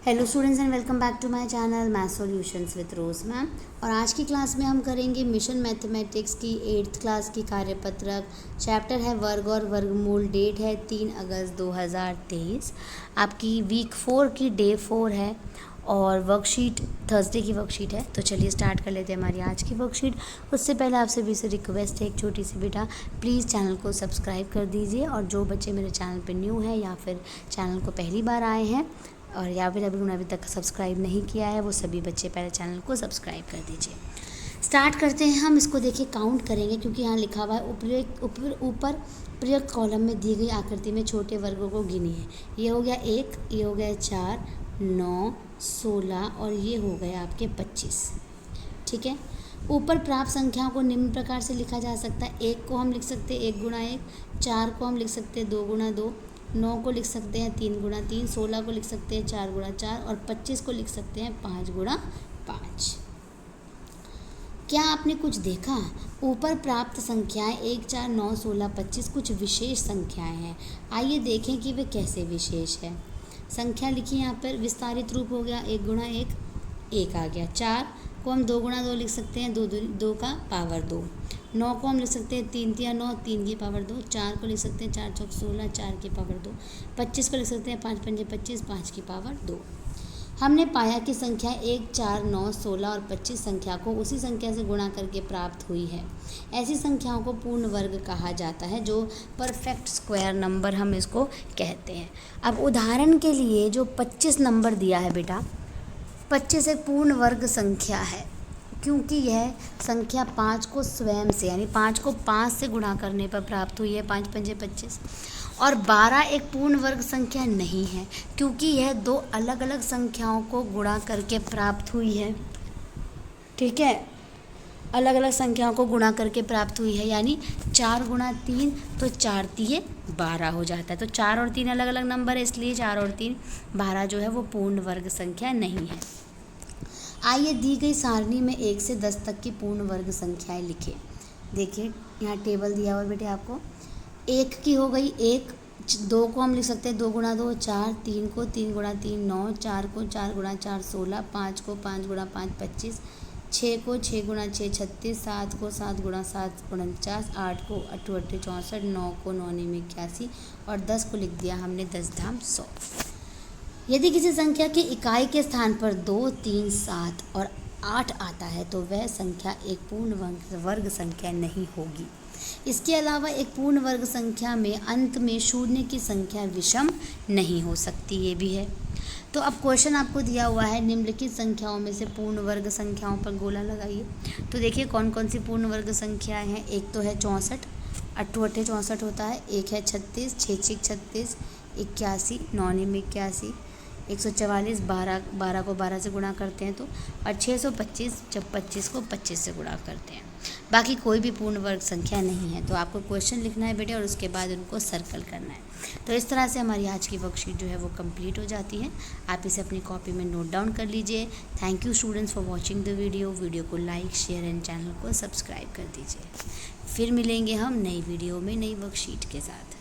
Hello students and welcome back to my channel math solutions with Rose ma'am. और आज की class में हम करेंगे मिशन मैथमेटिक्स की 8th क्लास की कार्यपत्रक। चैप्टर है वर्ग और वर्गमूल। डेट है 3 अगस्त 2023। आपकी वीक 4 की डे 4 है और वर्कशीट थर्सडे की वर्कशीट है। तो चलिए स्टार्ट कर लेते हैं हमारी आज की वर्कशीट। उससे पहले आप सभी से रिक्वेस्ट है एक छोटी सी, बेटा प्लीज़ चैनल को सब्सक्राइब कर दीजिए। और जो बच्चे मेरे चैनल पे न्यू हैं या फिर चैनल को पहली बार आए हैं और या फिर अभी तक सब्सक्राइब नहीं किया है, वो सभी बच्चे पहले चैनल को सब्सक्राइब कर दीजिए। स्टार्ट करते हैं हम। इसको देखिए काउंट करेंगे क्योंकि यहाँ लिखा हुआ है ऊपर प्रयुक्त कॉलम में दी गई आकृति में छोटे वर्गों को गिनिए। ये हो गया 1, ये हो गया 4, 9, 16 और ये हो गया आपके 25। ठीक है। ऊपर प्राप्त संख्याओं को निम्न प्रकार से लिखा जा सकता है। 1 को हम लिख सकते हैं 1 गुणा 1, 4 को हम लिख सकते हैं 2 गुणा 2, 9 को लिख सकते हैं 3 गुणा 3, 16 को लिख सकते हैं 4 गुणा 4 और 25 को लिख सकते हैं 5 गुणा 5। क्या आपने कुछ देखा? ऊपर प्राप्त संख्याएं 1, 4, 9, 16, 25 कुछ विशेष संख्याएं हैं। आइए देखें कि वे कैसे विशेष है। संख्या लिखी यहाँ पर, विस्तारित रूप हो गया 1 गुणा 1, 1 आ गया। 4 को हम 2 गुणा 2 लिख सकते हैं, 2 का पावर 2। 9 को हम लिख सकते हैं 3 तिया 9, 3 की पावर 2। 4 को लिख सकते हैं 4 चौक 16, 4 की पावर 2। 25 को लिख सकते हैं 5 पंजे 25, 5 की पावर 2। हमने पाया कि संख्या 1, 4, 9, 16 और 25 संख्या को उसी संख्या से गुणा करके प्राप्त हुई है। ऐसी संख्याओं को पूर्ण वर्ग कहा जाता है, जो परफेक्ट स्क्वायर नंबर हम इसको कहते हैं। अब उदाहरण के लिए जो 25 नंबर दिया है बेटा, 25 एक पूर्ण वर्ग संख्या है क्योंकि यह संख्या 5 को स्वयं से यानी 5 को 5 से गुणा करने पर प्राप्त हुई है, 5 पंजे 25। और 12 एक पूर्ण वर्ग संख्या नहीं है क्योंकि यह 2 अलग अलग संख्याओं को गुणा करके प्राप्त हुई है। ठीक है, अलग अलग संख्याओं को गुणा करके प्राप्त हुई है, यानी 4 गुणा 3 तो 4 तिये 12 हो जाता है। तो 4 और 3 अलग अलग नंबर है, इसलिए 4 और 3 12 जो है वो पूर्ण वर्ग संख्या नहीं है। आइए दी गई सारणी में 1 से 10 तक की पूर्ण वर्ग संख्याएं लिखें। देखिए यहाँ टेबल दिया हुआ बेटे आपको। 1 की हो गई 1, 2 को हम लिख सकते हैं 2 गुणा 2, 4, 3 को 3 गुणा 3, 9, 4 को 4 गुणा 4, 16, 5 को 5 गुणा 5, 25, 6 को 6 गुणा 6, 36, 7 को 7 गुणा 7, 49, 8 को 8 8 64, 9 को 9 9 81 और 10 को लिख दिया हमने 10 धाम 100। यदि किसी संख्या की इकाई के स्थान पर 2, 3, 7 और 8 आता है तो वह संख्या एक पूर्ण वर्ग संख्या नहीं होगी। इसके अलावा एक पूर्ण वर्ग संख्या में अंत में शून्य की संख्या विषम नहीं हो सकती, ये भी है। तो अब क्वेश्चन आपको दिया हुआ है, निम्नलिखित संख्याओं में से पूर्ण वर्ग संख्याओं पर गोला लगाइए। तो देखिए कौन कौन सी पूर्ण वर्ग संख्याएं हैं। एक तो है 64, 8 8 64 होता है। एक है 36, 6 6 36, 81, 9 9 81, 144, 12 को 12 से गुणा करते हैं तो, और 625 जब 25 को 25 से गुणा करते हैं। बाकी कोई भी पूर्ण वर्ग संख्या नहीं है। तो आपको क्वेश्चन लिखना है बेटे और उसके बाद उनको सर्कल करना है। तो इस तरह से हमारी आज की वर्कशीट जो है वो कंप्लीट हो जाती है। आप इसे अपनी कॉपी में नोट डाउन कर लीजिए। Thank you students for watching the video को लाइक शेयर एंड चैनल को सब्सक्राइब कर दीजिए। फिर मिलेंगे हम नई वीडियो में नई वर्कशीट के साथ।